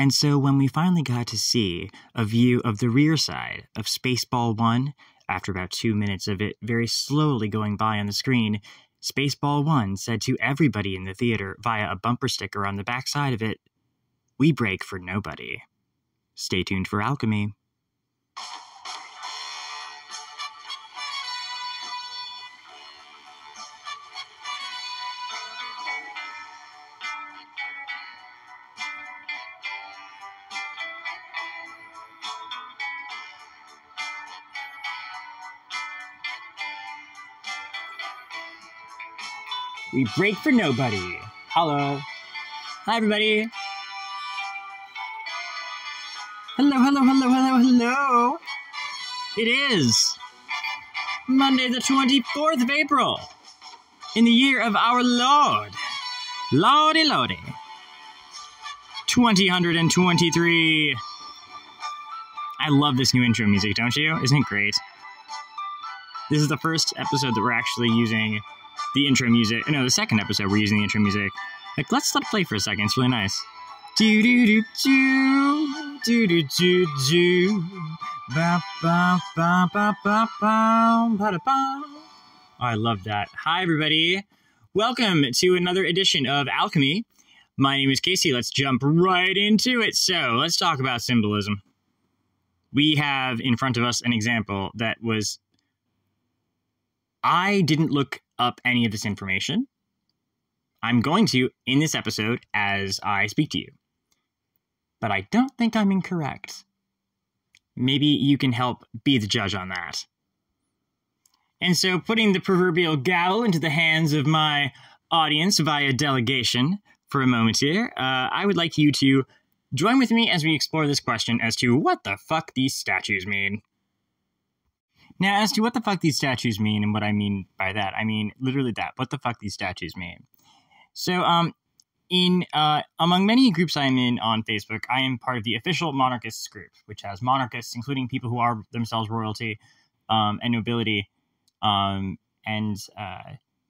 And so when we finally got to see a view of the rear side of Spaceball 1, after about 2 minutes of it very slowly going by on the screen, Spaceball 1 said to everybody in the theater via a bumper sticker on the back side of it, "We break for nobody." Stay tuned for Alchemy. We break for nobody. Hello. Hi, everybody. Hello. It is Monday the 24th of April in the year of our Lord. Lordy. 2023. I love this new intro music, don't you? Isn't it great? This is the first episode that we're actually using the intro music. No, the second episode we're using the intro music. Like, let's let it play for a second. It's really nice. Do do do do do do do do ba ba ba ba ba ba ba ba. Oh, I love that. Hi, everybody. Welcome to another edition of Alchemy. My name is Casey. Let's jump right into it. So, let's talk about symbolism. We have in front of us an example that was... I didn't look up any of this information. I'm going to in this episode as I speak to you. But I don't think I'm incorrect. Maybe you can help be the judge on that. And so putting the proverbial gavel into the hands of my audience via delegation for a moment here, I would like you to join with me as we explore this question as to what the fuck these statues mean. Now, as to what the fuck these statues mean, and what I mean by that, I mean literally that. What the fuck these statues mean. So, among many groups I'm in on Facebook, I am part of the official monarchists group, which has monarchists, including people who are themselves royalty, and nobility, and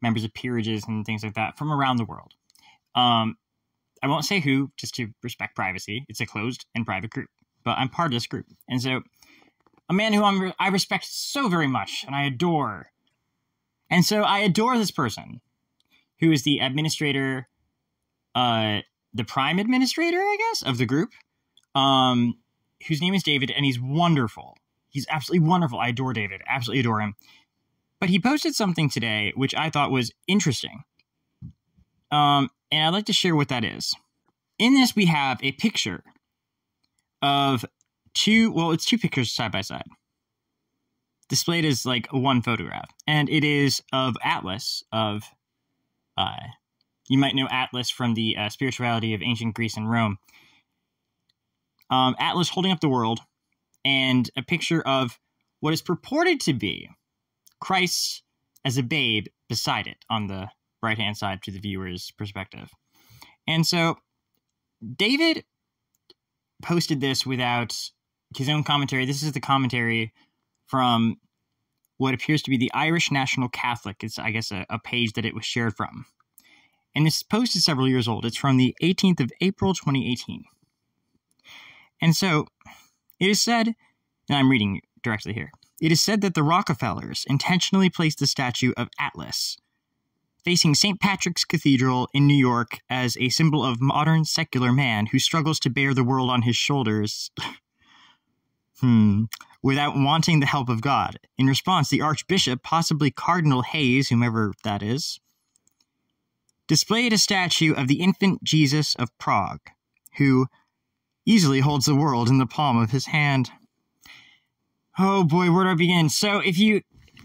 members of peerages and things like that from around the world. I won't say who, just to respect privacy. It's a closed and private group, but I'm part of this group. And so, a man who I respect so very much, and I adore. And so I adore this person, who is the administrator, the prime administrator, I guess, of the group, whose name is David, and he's wonderful. He's absolutely wonderful. I adore David. Absolutely adore him. But he posted something today, which I thought was interesting. And I'd like to share what that is. In this, we have a picture of it's two pictures side by side, displayed as like one photograph, and it is of Atlas of, you might know Atlas from the spirituality of ancient Greece and Rome. Atlas holding up the world, and a picture of what is purported to be Christ as a babe beside it on the right-hand side to the viewer's perspective. And so David posted this without his own commentary. This is the commentary from what appears to be the Irish National Catholic. It's, I guess, a page that it was shared from. And this post is several years old. It's from the 18th of April, 2018. And so, it is said, and I'm reading directly here, it is said that the Rockefellers intentionally placed the statue of Atlas facing St. Patrick's Cathedral in New York as a symbol of modern secular man who struggles to bear the world on his shoulders without wanting the help of God. In response, the Archbishop, possibly Cardinal Hayes, whomever that is, displayed a statue of the infant Jesus of Prague, who easily holds the world in the palm of his hand. Oh boy, where do I begin? So if you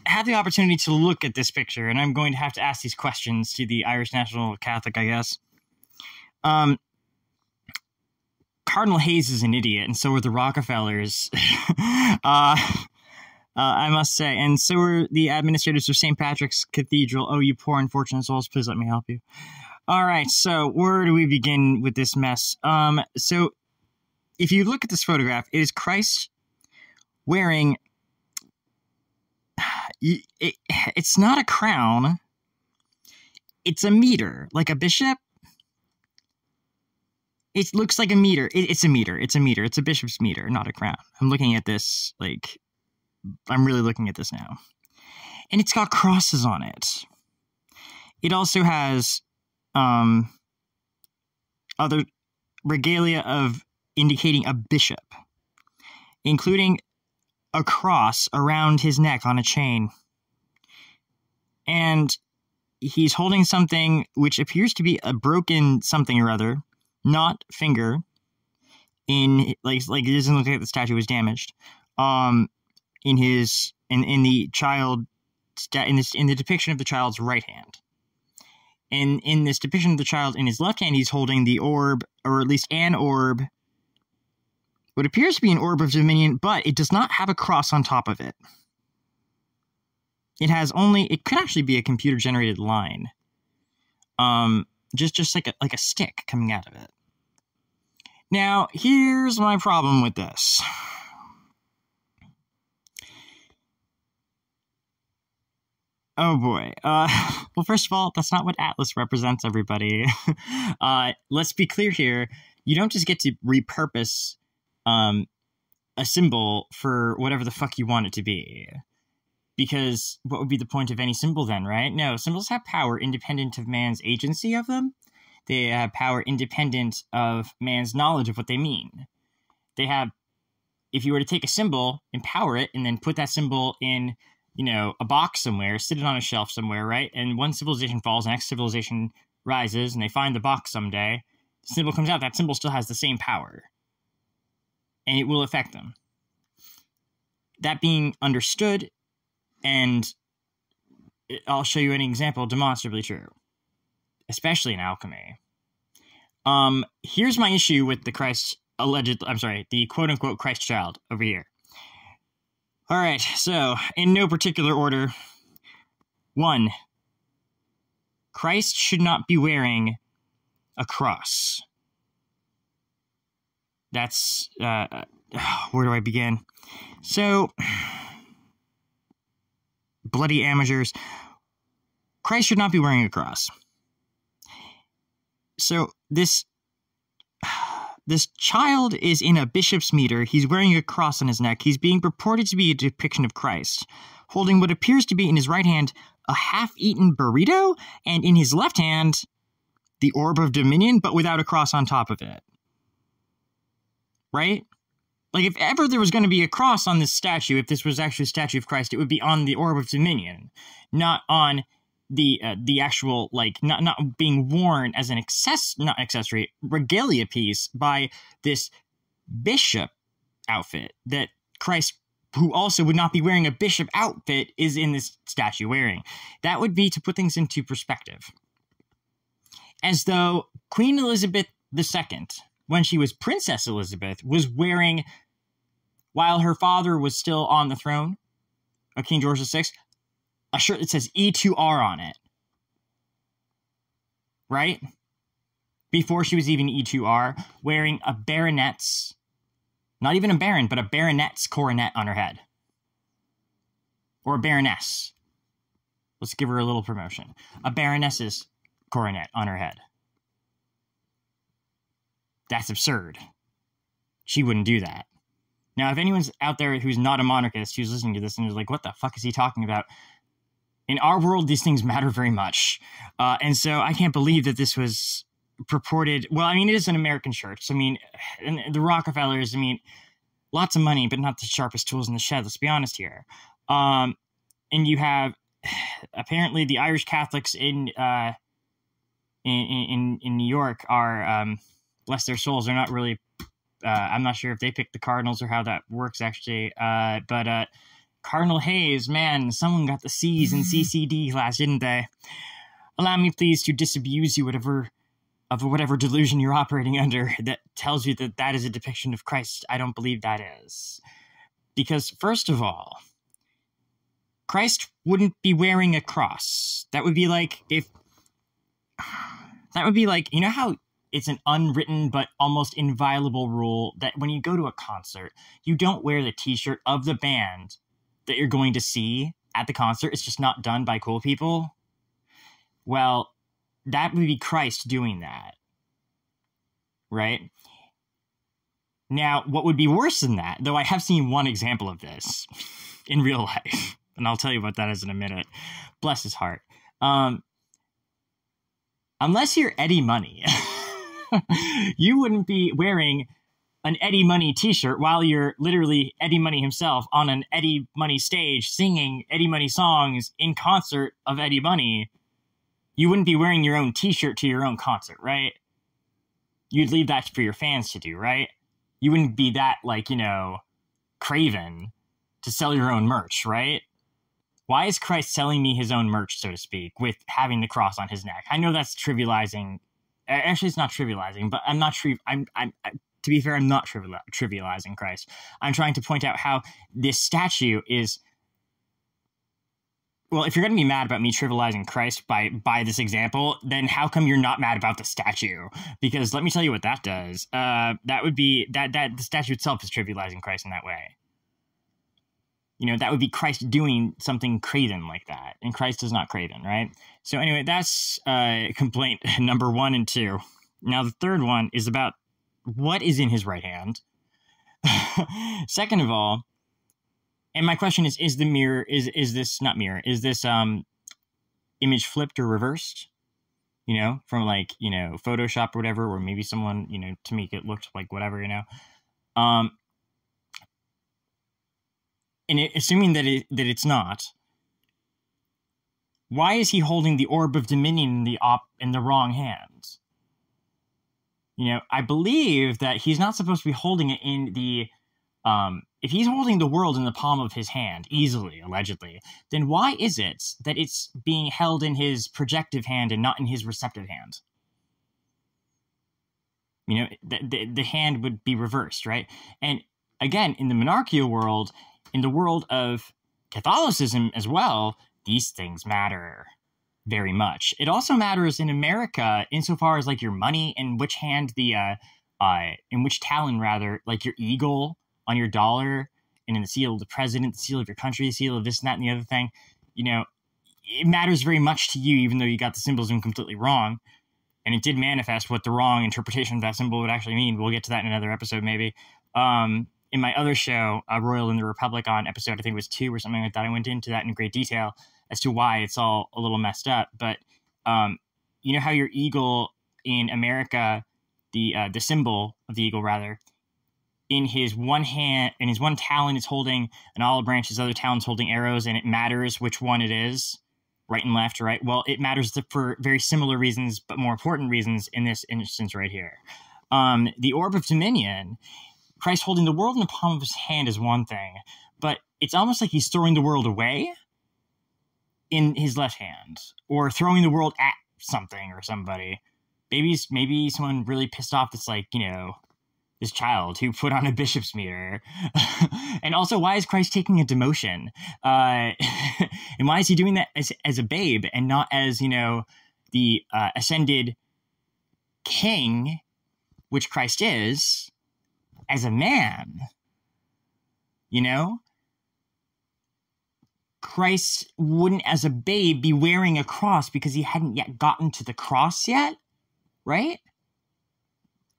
have the opportunity to look at this picture, and I'm going to have to ask these questions to the Irish National Catholic, I guess. Cardinal Hayes is an idiot, and so are the Rockefellers. I must say, and so are the administrators of St. Patrick's Cathedral. Oh, you poor unfortunate souls, please let me help you. All right, so where do we begin with this mess? So if you look at this photograph, it is Christ wearing... It's not a crown. It's a mitre, like a bishop. It looks like a meter. It's a meter. It's a meter. It's a bishop's meter, not a crown. I'm looking at this, like, I'm really looking at this now. And it's got crosses on it. It also has other regalia of indicating a bishop, including a cross around his neck on a chain. And he's holding something which appears to be a broken something or other, not finger, in like it doesn't look like the statue was damaged. In the depiction of the child's right hand. And in this depiction of the child in his left hand, he's holding the orb, or at least an orb, what appears to be an orb of dominion, but it does not have a cross on top of it. It has only, it could actually be a computer-generated line. Just like a stick coming out of it. Now, here's my problem with this. Oh boy. Well, first of all, that's not what Atlas represents, everybody. Let's be clear here. You don't just get to repurpose a symbol for whatever the fuck you want it to be. Because what would be the point of any symbol then, right? No, symbols have power independent of man's agency of them. They have power independent of man's knowledge of what they mean. They have, if you were to take a symbol, empower it, and then put that symbol in, you know, a box somewhere, sit it on a shelf somewhere, right? And one civilization falls, the next civilization rises, and they find the box someday. The symbol comes out, that symbol still has the same power. And it will affect them. That being understood, and I'll show you an example demonstrably true. Especially in alchemy. Here's my issue with the the quote-unquote Christ child over here. Alright, so, in no particular order. 1. Christ should not be wearing a cross. That's, where do I begin? So, bloody amateurs. Christ should not be wearing a cross. So, this child is in a bishop's mitre. He's wearing a cross on his neck. He's being purported to be a depiction of Christ, holding what appears to be in his right hand a half-eaten burrito, and in his left hand, the orb of dominion, but without a cross on top of it. Right? Like, if ever there was going to be a cross on this statue, if this was actually a statue of Christ, it would be on the orb of dominion, not on the actual, like, not being worn as an accessory, regalia piece by this bishop outfit that Christ, who also would not be wearing a bishop outfit, is in this statue wearing. That would be to put things into perspective. As though Queen Elizabeth II, when she was Princess Elizabeth, was wearing, while her father was still on the throne, King George VI, a shirt that says E2R on it. Right? Before she was even E2R, wearing a baronet's, not even a baron, but a baronet's coronet on her head. Or a baroness. Let's give her a little promotion. A baroness's coronet on her head. That's absurd. She wouldn't do that. Now, if anyone's out there who's not a monarchist, who's listening to this and is like, what the fuck is he talking about? In our world, these things matter very much. And so I can't believe that this was purported. Well, I mean, it is an American church. I mean, and the Rockefellers, I mean, lots of money, but not the sharpest tools in the shed. Let's be honest here. And you have, apparently, the Irish Catholics in New York are, bless their souls, they're not really, I'm not sure if they pick the cardinals or how that works, actually. But Cardinal Hayes, man, someone got the C's in CCD class, didn't they? Allow me, please, to disabuse you of whatever delusion you're operating under that tells you that that is a depiction of Christ. I don't believe that is. Because, first of all, Christ wouldn't be wearing a cross. That would be like if... That would be like, you know how it's an unwritten but almost inviolable rule that when you go to a concert, you don't wear the t-shirt of the band that you're going to see at the concert. It's just not done by cool people. Well, that would be Christ doing that. right? Now, what would be worse than that, though I have seen one example of this in real life, and I'll tell you what that is in a minute. Bless his heart. Unless you're Eddie Money, you wouldn't be wearing an Eddie Money t-shirt while you're literally Eddie Money himself on an Eddie Money stage singing Eddie Money songs in concert of Eddie Money. You wouldn't be wearing your own t-shirt to your own concert, right? You'd leave that for your fans to do, right? You wouldn't be that, like, you know, craven to sell your own merch, right? Why is Christ selling me his own merch, so to speak, with having the cross on his neck? I know that's trivializing. Actually, it's not trivializing, but I'm not to be fair, I'm not trivializing Christ. I'm trying to point out how this statue is... Well, if you're going to be mad about me trivializing Christ by this example, then how come you're not mad about the statue? Because let me tell you what that does. That would be... that the statue itself is trivializing Christ in that way. You know, that would be Christ doing something craven like that. And Christ is not craven, right? So anyway, that's complaint number 1 and 2. Now, the third one is about what is in his right hand. Second of all, and my question is the mirror, is this, not mirror, is this image flipped or reversed? You know, from like, you know, Photoshop or whatever, or maybe someone, you know, to make it look like whatever, you know. And assuming that it's not, why is he holding the orb of dominion in the wrong hand? You know, I believe that he's not supposed to be holding it in the, if he's holding the world in the palm of his hand, easily, allegedly, then why is it that it's being held in his projective hand and not in his receptive hand? You know, the hand would be reversed, right? And again, in the monarchical world, in the world of Catholicism as well, these things matter very much. It also matters in America insofar as like your money and which hand in which talon rather, like your eagle on your dollar and in the seal of the president, the seal of your country, the seal of this and that and the other thing, you know, it matters very much to you, even though you got the symbolism completely wrong. And it did manifest what the wrong interpretation of that symbol would actually mean. We'll get to that in another episode, maybe. In my other show, Royal in the Republic, on episode, I think it was 2 or something like that, I went into that in great detail as to why it's all a little messed up. But you know how your eagle in America, the symbol of the eagle, rather, in his one hand, in his one talon, is holding an olive branch, his other talon's holding arrows, and it matters which one it is, right and left, right? Well, it matters for very similar reasons, but more important reasons in this instance right here. The orb of dominion, Christ holding the world in the palm of his hand is one thing, but it's almost like he's throwing the world away in his left hand, or throwing the world at something or somebody. Maybe someone really pissed off that's like, you know, this child who put on a bishop's meter. And also, why is Christ taking a demotion? And why is he doing that as a babe and not as, you know, the ascended king, which Christ is, as a man? You know? Christ wouldn't, as a babe, be wearing a cross because he hadn't yet gotten to the cross yet, right?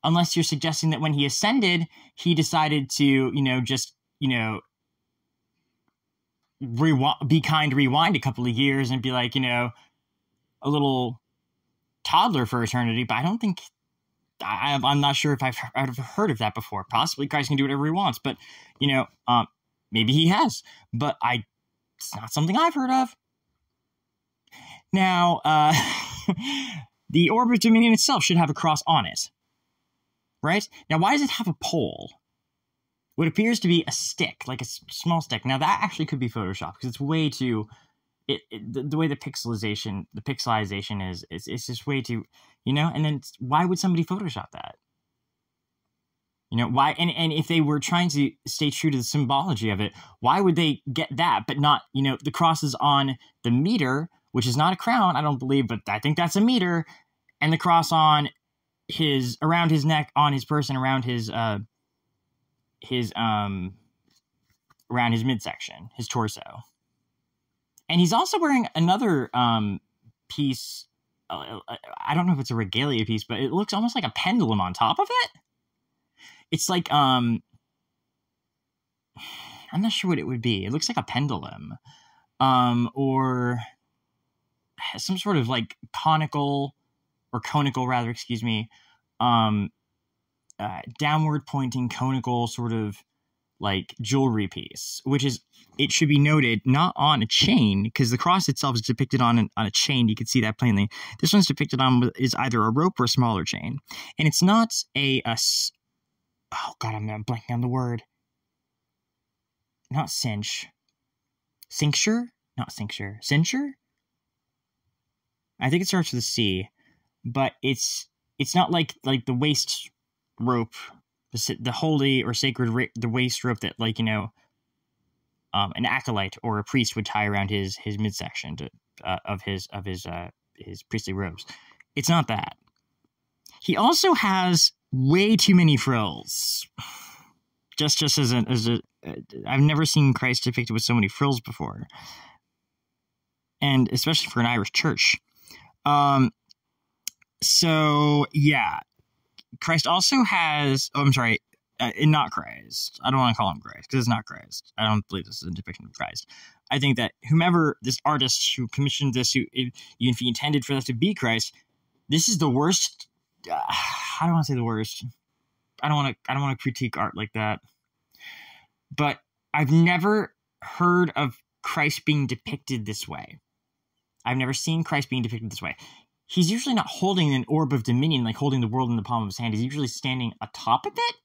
Unless you're suggesting that when he ascended, he decided to, you know, just, you know, rewind a couple of years and be like, you know, a little toddler for eternity. But I don't think, I'm not sure if I've heard of that before. Possibly Christ can do whatever he wants, but, you know, maybe he has. But it's not something I've heard of. Now, the orb of dominion itself should have a cross on it. Right? Now, why does it have a pole? What appears to be a stick, like a small stick. Now, that actually could be Photoshop, because it's way too... the way the pixelization is, it's just way too... You know? And then, why would somebody Photoshop that? You know, why? And if they were trying to stay true to the symbology of it, why would they get that, but not, you know, the crosses on the meter, which is not a crown, I don't believe, but I think that's a meter, and the cross on around his neck, on his person, around his midsection, his torso. And he's also wearing another piece I don't know if it's a regalia piece, but it looks almost like a pendulum on top of it. It's like, I'm not sure what it would be. It looks like a pendulum, or some sort of like conical rather, excuse me, downward pointing conical sort of like jewelry piece, which is, it should be noted, not on a chain, because the cross itself is depicted on a chain. You can see that plainly. This one's depicted on is either a rope or a smaller chain, and it's not oh god, I'm blanking on the word. Not cinch, cincture, not cincture, cincher. I think it starts with a C, but it's not like the waist rope, the holy or sacred the waist rope that, like, you know, an acolyte or a priest would tie around his midsection of his priestly robes. It's not that. He also has way too many frills. Just as a I've never seen Christ depicted with so many frills before, and especially for an Irish church. So yeah, Christ also has. Oh, I'm sorry. Not Christ. I don't want to call him Christ because it's not Christ. I don't believe this is a depiction of Christ. I think that whomever this artist who commissioned this, even if he intended for that to be Christ, this is the worst. I don't want to say the worst. I don't want to critique art like that. But I've never heard of Christ being depicted this way. I've never seen Christ being depicted this way. He's usually not holding an orb of dominion, like holding the world in the palm of his hand. He's usually standing atop of it,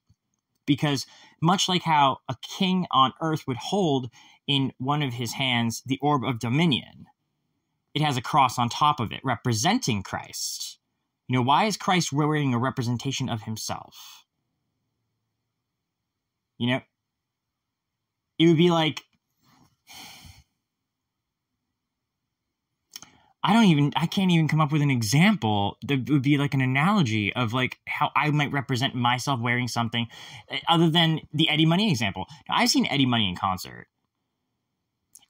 because much like how a king on earth would hold in one of his hands the orb of dominion, it has a cross on top of it representing Christ. You know, why is Christ wearing a representation of himself? You know, it would be like, I can't even come up with an example that would be like an analogy of like how I might represent myself wearing something other than the Eddie Money example. Now, I've seen Eddie Money in concert.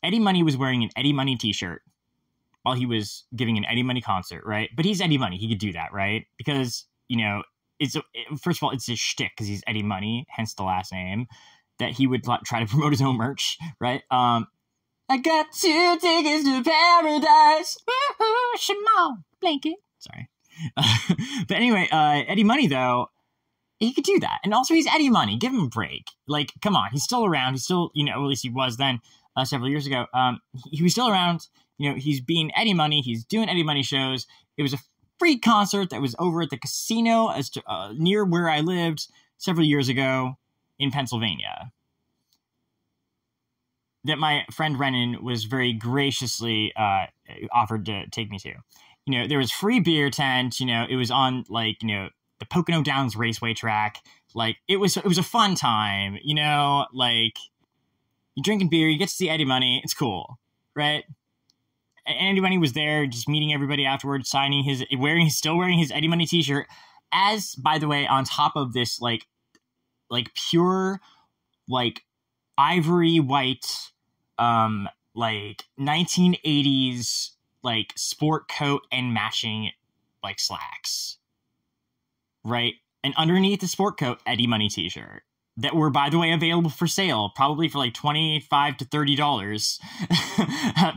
Eddie Money was wearing an Eddie Money t-shirt while he was giving an Eddie Money concert, right? But he's Eddie Money. He could do that, right? Because, you know, first of all, it's his shtick because he's Eddie Money, hence the last name, that he would try to promote his own merch, right? I got 2 tickets to paradise. Woo-hoo, Shimon, blanket. Sorry. But anyway, Eddie Money, though, he could do that. And also, he's Eddie Money. Give him a break. Like, come on. He's still around. He's still, you know, at least he was then several years ago. He was still around. You know, he's being Eddie Money. He's doing Eddie Money shows. It was a free concert that was over at the casino near where I lived several years ago in Pennsylvania, that my friend Renan was very graciously offered to take me to. You know, there was free beer tent. You know, it was on, like, you know, the Pocono Downs Raceway track. Like, it was a fun time. You know, like, you're drinking beer, you get to see Eddie Money. It's cool, right? And Eddie Money was there, just meeting everybody afterwards, still wearing his Eddie Money t-shirt. As, by the way, on top of this, like pure, like, ivory white, like 1980s, like sport coat and matching like slacks, right? And underneath the sport coat, Eddie Money t-shirt that were, by the way, available for sale, probably for like $25 to $30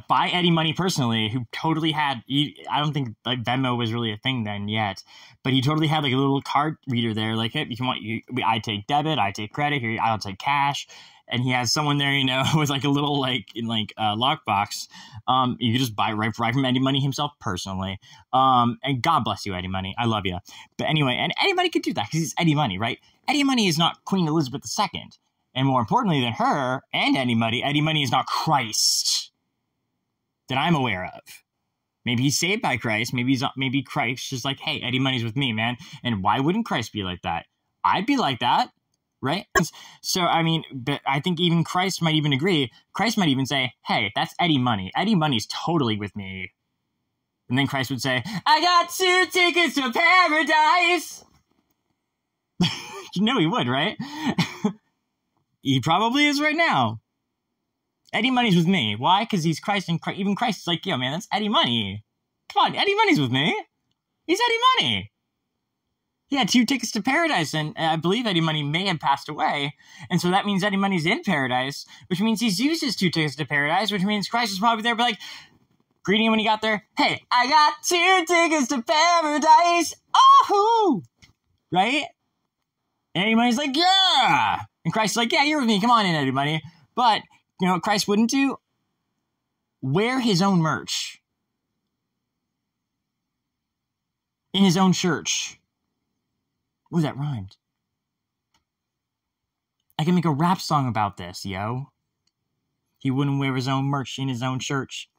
by Eddie Money personally, who totally had, I don't think like Venmo was really a thing then yet, but he totally had like a little card reader there. Like, hey, if you want, I take debit, I take credit, here, I'll take cash. And he has someone there, you know, with like a little lockbox. You can just buy right from Eddie Money himself personally. And God bless you, Eddie Money. I love you. But anyway, and Eddie Money could do that because he's Eddie Money, right? Eddie Money is not Queen Elizabeth II. And more importantly than her and Eddie Money is not Christ that I'm aware of. Maybe he's saved by Christ. Maybe Christ is like, hey, Eddie Money's with me, man. And why wouldn't Christ be like that? I'd be like that. Right? So, I mean, but I think even Christ might even agree. Christ might even say, hey, that's Eddie Money. Eddie Money's totally with me. And then Christ would say, I got 2 tickets to paradise. You know he would, right? He probably is right now. Eddie Money's with me. Why? Because he's Christ, and even Christ is like, yo, man, that's Eddie Money. Come on, Eddie Money's with me. He's Eddie Money. He had 2 tickets to paradise, and I believe Eddie Money may have passed away. And so that means Eddie Money's in paradise, which means he's used his 2 tickets to paradise, which means Christ was probably there, but like, greeting him when he got there. Hey, I got 2 tickets to paradise. Oh, right? And Eddie Money's like, yeah. And Christ's like, yeah, you're with me. Come on in, Eddie Money. But, you know what Christ wouldn't do? Wear his own merch. In his own church. Ooh, that rhymed. I can make a rap song about this, yo. He wouldn't wear his own merch in his own church.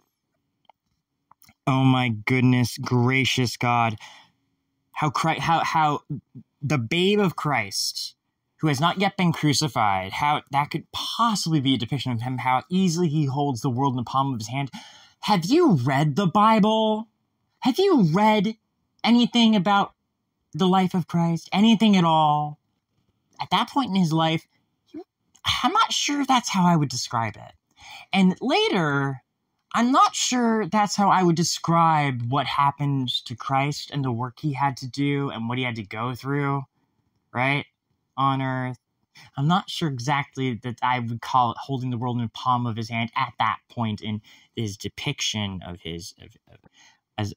Oh my goodness gracious God. How the babe of Christ, who has not yet been crucified, how that could possibly be a depiction of him, how easily he holds the world in the palm of his hand. Have you read the Bible? Have you read anything about the life of Christ? Anything at all? At that point in his life, I'm not sure that's how I would describe it. And later, I'm not sure that's how I would describe what happened to Christ and the work he had to do and what he had to go through, right, on earth. I'm not sure exactly that I would call it holding the world in the palm of his hand at that point in his depiction of his as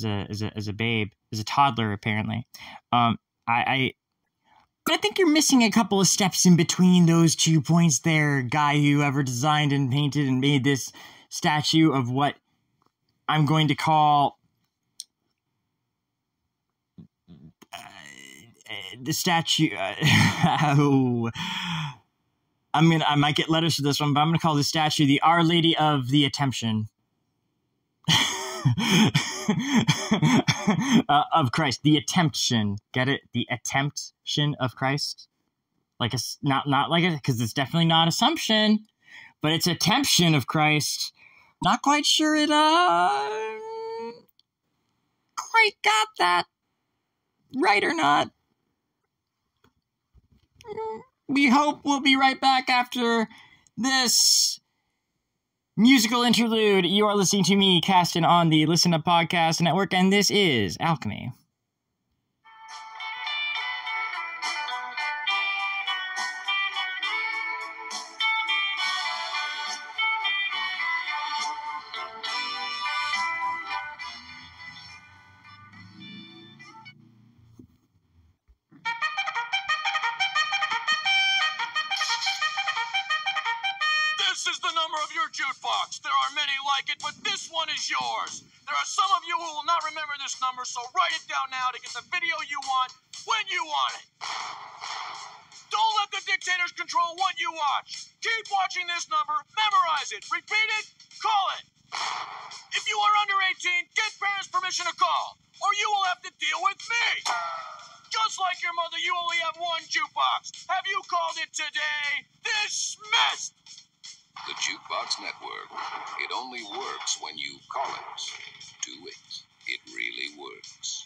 a babe, as a toddler, apparently. But I think you're missing a couple of steps in between those 2 points there, guy who ever designed and painted and made this statue of what I'm going to call the statue. I might get letters for this one, but I'm going to call the statue the Our Lady of the Attemption. Of Christ, the attemption. Get it? The attemption of Christ. Like not like it, because it's definitely not assumption, but it's attemption of Christ. Not quite sure it quite got that right or not. We hope we'll be right back after this musical interlude. You are listening to me, Caston, on the Listen Up Podcast Network, and this is Alchemy. This is the number of your jukebox. There are many like it, but this one is yours. There are some of you who will not remember this number, so write it down now to get the video you want when you want it. Don't let the dictators control what you watch. Keep watching this number, memorize it, repeat it, call it. If you are under 18, get parents' permission to call, or you will have to deal with me. Just like your mother, you only have one jukebox. Have you called it today? Dismissed! The Jukebox Network. It only works when you call it. Do it. It really works.